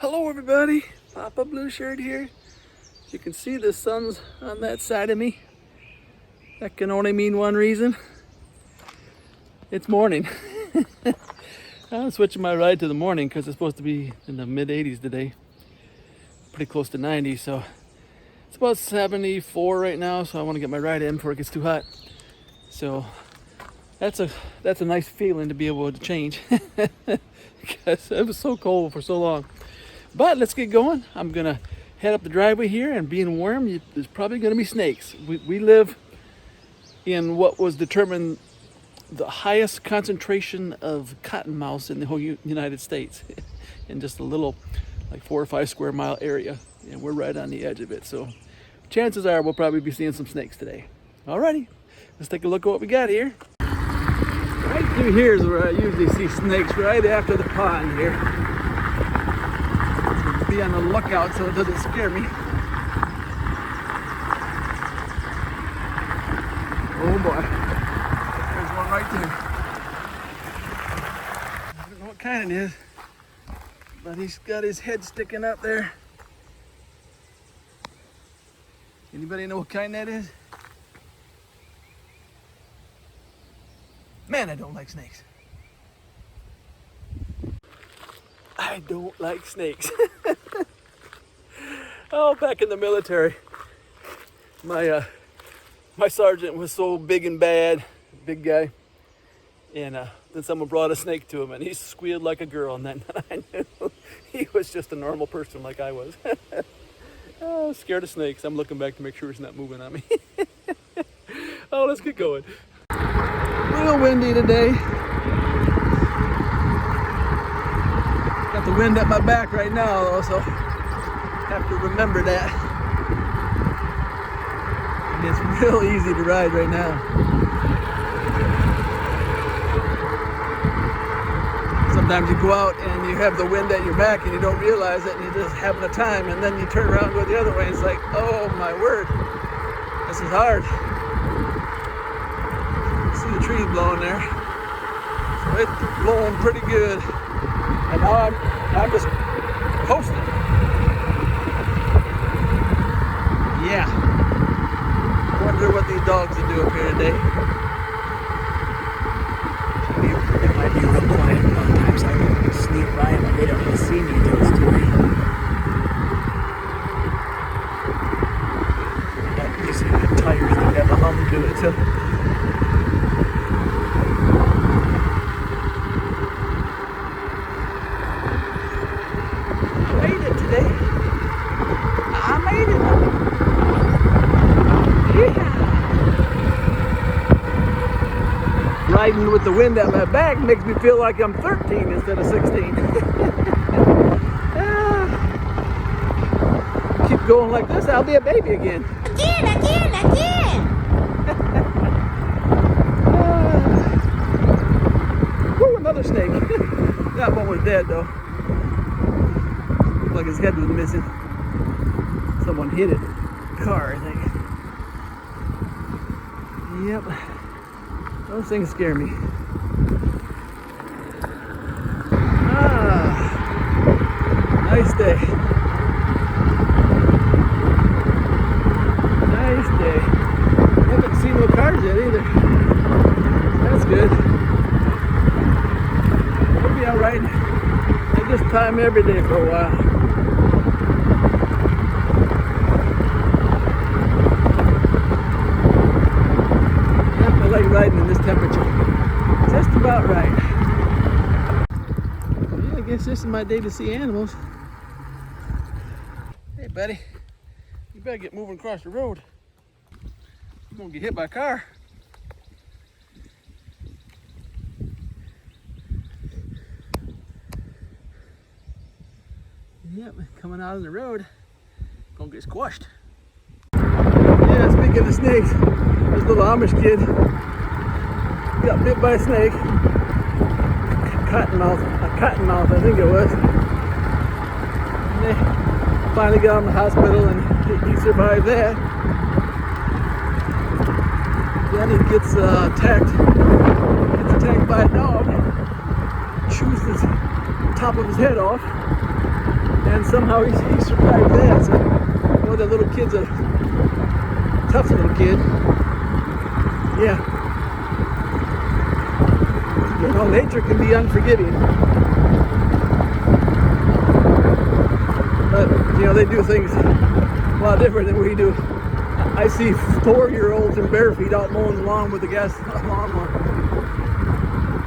Hello everybody, Papa Blue Shirt here. As you can see, the sun's on that side of me. That can only mean one reason. It's morning. I'm switching my ride to the morning because it's supposed to be in the mid 80s today. Pretty close to 90, so it's about 74 right now, so I want to get my ride in before it gets too hot. So that's a nice feeling to be able to change because it was so cold for so long. But let's get going. I'm gonna head up the driveway here, and being warm, there's probably gonna be snakes. We live in what was determined the highest concentration of cottonmouths in the whole United States, in just a little, like 4 or 5 square mile area, and we're right on the edge of it. So chances are we'll probably be seeing some snakes today. Alrighty, let's take a look at what we got here. Right through here is where I usually see snakes, right after the pond here. Be on the lookout so it doesn't scare me. Oh boy, there's one right there. I don't know what kind it is, but he's got his head sticking up there. Anybody know what kind that is? Man, I don't like snakes. I don't like snakes. Oh, back in the military, my sergeant was so big and bad, big guy, and then someone brought a snake to him, and he squealed like a girl, and then I knew he was just a normal person like I was. Oh, scared of snakes. I'm looking back to make sure it's not moving on me. Oh, let's get going. Real windy today. Got the wind at my back right now, though, so have to remember that. And it's real easy to ride right now. Sometimes you go out and you have the wind at your back and you don't realize it, and you're just having a time, and then you turn around and go the other way, and it's like, oh my word, this is hard. See the trees blowing there. So it's blowing pretty good. And now I'm just coasting. Yeah. Wonder what these dogs will do up here today. It might be real quiet. A lot of times I sneak by them and they don't even see me until it's too late. But you see the tires do have a hum to it, so. Riding with the wind at my back makes me feel like I'm 13 instead of 16. Keep going like this, I'll be a baby again. Again! Woo, another snake. That one was dead though. Looked like his head was missing. Someone hit it. Car, I think. Yep. Those things scare me. Nice day. Nice day. Haven't seen no cars yet either. That's good. We'll be alright at this time every day for a while. Riding in this temperature. Just about right. Yeah, I guess this is my day to see animals. Hey buddy, you better get moving across the road. You're gonna get hit by a car. Yep, coming out on the road, gonna get squashed. Yeah, speaking of snakes, this little Amish kid got bit by a snake. Cottonmouth, I think it was. And they finally got him to the hospital, and he survived that. Then he gets attacked by a dog, chews the top of his head off, And somehow he survived that. So, one of the little kid's a tough little kid. Yeah. You know, nature can be unforgiving. But, you know, they do things a lot different than we do. I see 4-year-olds in bare feet out mowing the lawn with the gas lawnmower.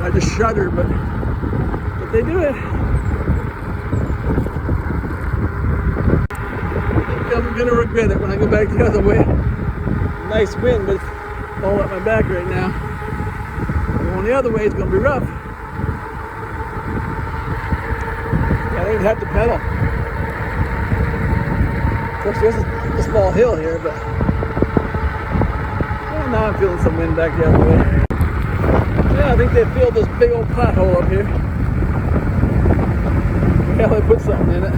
I just shudder, but they do it. I'm gonna regret it when I go back the other way. Nice wind, but it's all up my back right now. Going the other way is gonna be rough. Yeah, I don't even have to pedal. Of course, there's a small hill here, but well, now I'm feeling some wind back the other way. Yeah, I think they filled this big old pothole up here. Yeah, they put something in it.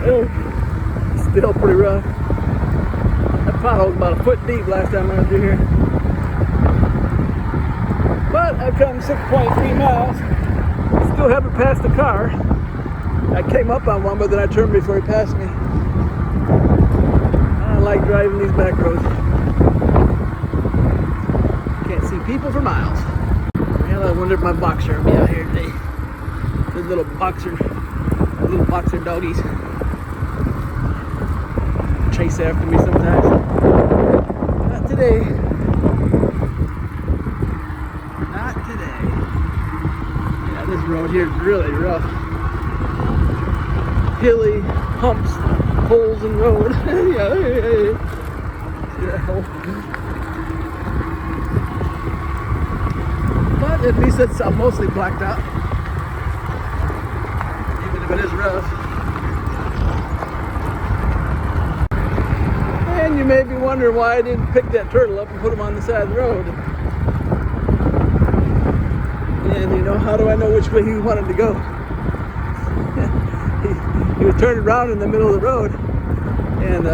Oh, still pretty rough. That pothole was about a foot deep last time I went through here. But I've come 6.3 miles. Still haven't passed the car. I came up on one, but then I turned before he passed me. I like driving these back roads. Can't see people for miles. Well, I wonder if my boxer will be out here today. Those little boxer doggies chase after me sometimes. Not today. Not today. Yeah, this road here is really rough. Hilly, humps, holes in the road. Yeah. But at least it's mostly blacked out. Even if it is rough. And you may be wondering why I didn't pick that turtle up and put him on the side of the road. And you know, how do I know which way he wanted to go? He was turning around in the middle of the road, and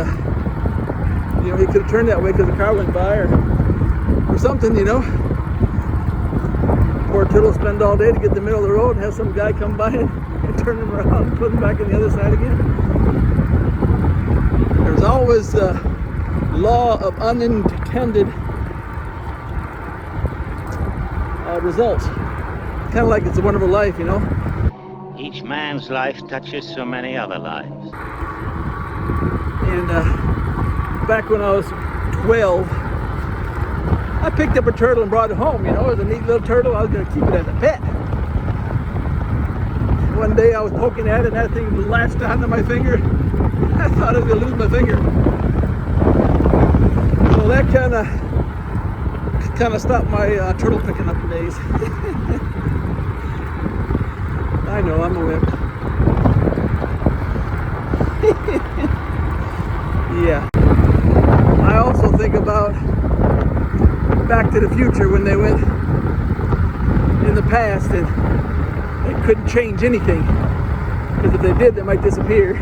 you know, he could have turned that way because the car went by or something, you know. Poor turtle spend all day to get in the middle of the road and have some guy come by and turn him around and put him back on the other side again. There's always the law of unintended results. Kind of like It's a Wonderful Life, you know. Each man's life touches so many other lives. And back when I was 12, I picked up a turtle and brought it home. You know, it was a neat little turtle. I was going to keep it as a pet. One day I was poking at it and that thing latched onto my finger. I thought I was going to lose my finger. So that kind of stopped my turtle picking up days. I know, I'm a wimp. Yeah. I also think about Back to the Future when they went in the past and they couldn't change anything. Because if they did, they might disappear.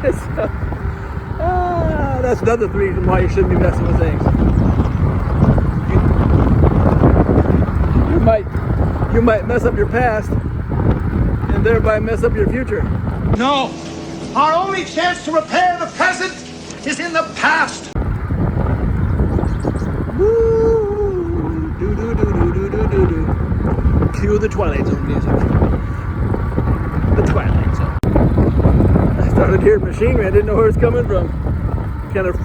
So, that's another reason why you shouldn't be messing with things. You might mess up your past and thereby mess up your future. No, our only chance to repair the present is in the past. Woo! Do do do do do do do do. Cue the Twilight Zone music. The Twilight Zone. I started hearing machinery. I didn't know where it's coming from. Kind of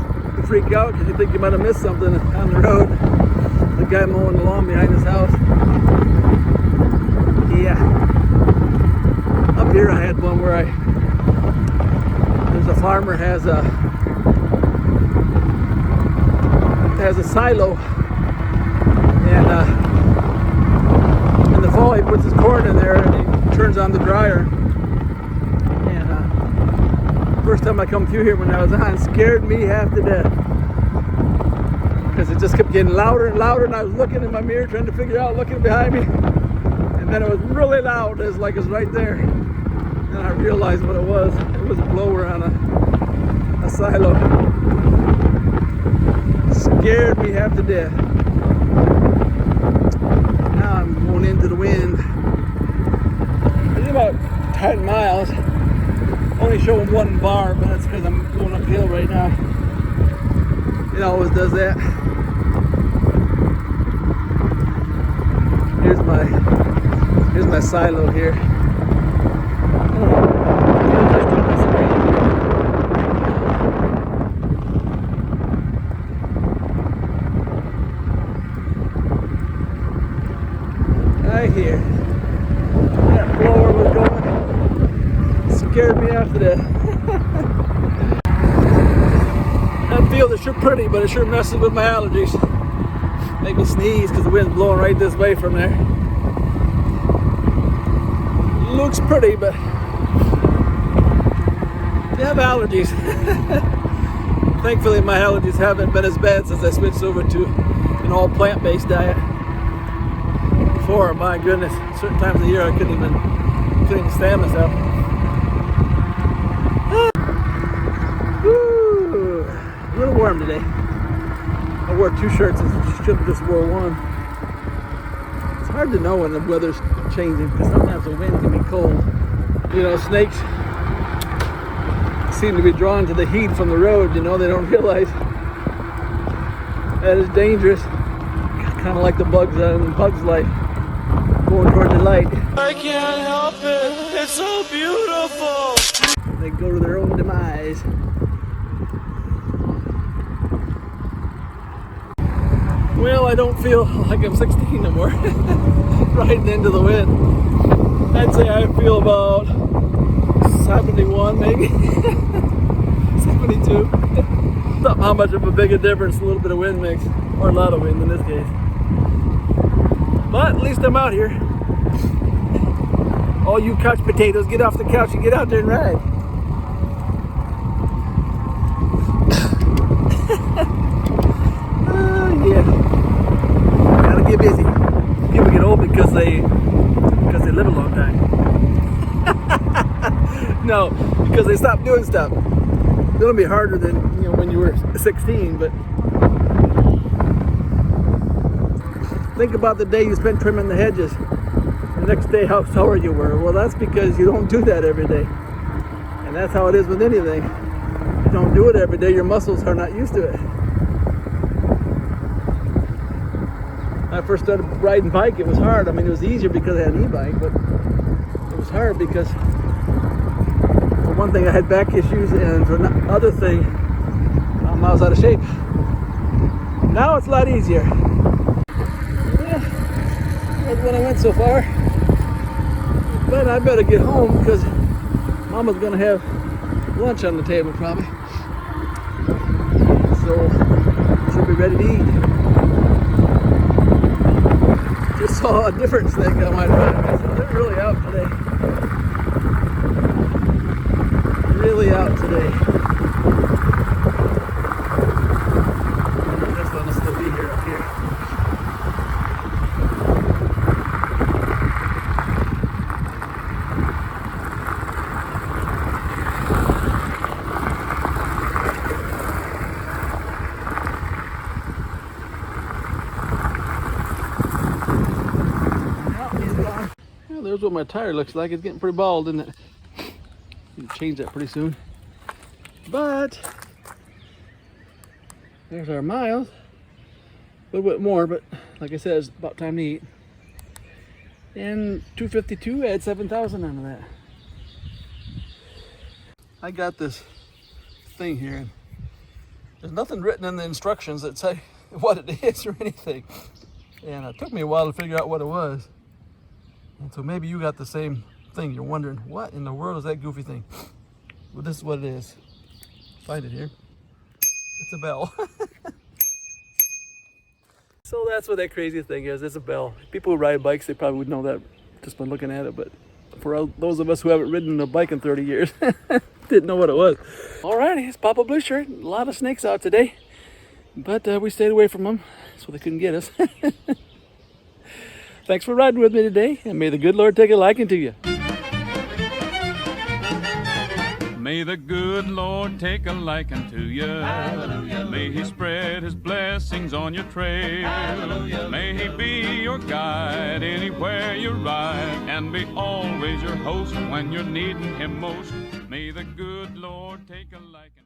freak out because you think you might have missed something on the road. The guy mowing the lawn behind his house. Yeah. Up here I had one where there's a farmer has a silo, and in the fall he puts his corn in there and he turns on the dryer. And first time I come through here when I was on, scared me half to death. Because it just kept getting louder and louder, and I was looking in my mirror trying to figure out, looking behind me. And then it was really loud. It was like it was right there. And I realized what it was. It was a blower on a silo. It scared me half to death. Now I'm going into the wind. It's about 10 miles. Only showing one bar, but that's because I'm going uphill right now. It always does that. Here's my silo here. Right here. That blower was going. Scared me after that. That field is sure pretty, but it sure messes with my allergies. Make me sneeze because the wind's blowing right this way from there. Looks pretty, but you have allergies. Thankfully, my allergies haven't been as bad since I switched over to an all plant-based diet. Before, my goodness, certain times of the year I couldn't even stand myself. Woo, a little warm today. I wore 2 shirts and should have just wore one. It's hard to know when the weather's changing because sometimes the wind can be cold. You know, snakes seem to be drawn to the heat from the road. You know, they don't realize that is dangerous. Kind of like the bugs in Bugs Life, going toward the light. I can't help it. It's so beautiful. They go to their own demise. Well, I don't feel like I'm 16 no more. Riding into the wind. I'd say I feel about 71 maybe. 72. Not how much of a big a difference a little bit of wind makes. Or a lot of wind in this case. But at least I'm out here. All you couch potatoes, get off the couch and get out there and ride. Yeah. Gotta get busy. People get old because they live a long time. No, because they stop doing stuff. It'll be harder than when you were 16, but think about the day you spent trimming the hedges. The next day how sore you were. Well, that's because you don't do that every day. And that's how it is with anything. You don't do it every day, your muscles are not used to it. When I first started riding bike, it was hard. I mean, it was easier because I had an e-bike, but it was hard because for one thing I had back issues, and for another thing, I was out of shape. Now it's a lot easier. Yeah, that's when I went so far. But I better get home because Mama's gonna have lunch on the table probably. So she'll be ready to eat. Just saw a different snake on my ride. They're really out today. Really out today. This one will still be here up here. There's what my tire looks like. It's getting pretty bald, isn't it? Need to change that pretty soon. But there's our miles. A little bit more, but like I said, it's about time to eat. And 252, add 7,000 onto that. I got this thing here. There's nothing written in the instructions that say what it is or anything. And it took me a while to figure out what it was. And so maybe you got the same thing. You're wondering, what in the world is that goofy thing? Well, this is what it is. Find it here. It's a bell. So that's what that crazy thing is. It's a bell. People who ride bikes, they probably would know that just by looking at it. But for those of us who haven't ridden a bike in 30 years, didn't know what it was. Alrighty, it's Papa Blue Shirt. A lot of snakes out today. But we stayed away from them so they couldn't get us. Thanks for riding with me today, and may the good Lord take a liking to you. May the good Lord take a liking to you. Hallelujah. May he spread his blessings on your trail. Hallelujah. May he be your guide anywhere you ride, and be always your host when you're needing him most. May the good Lord take a liking.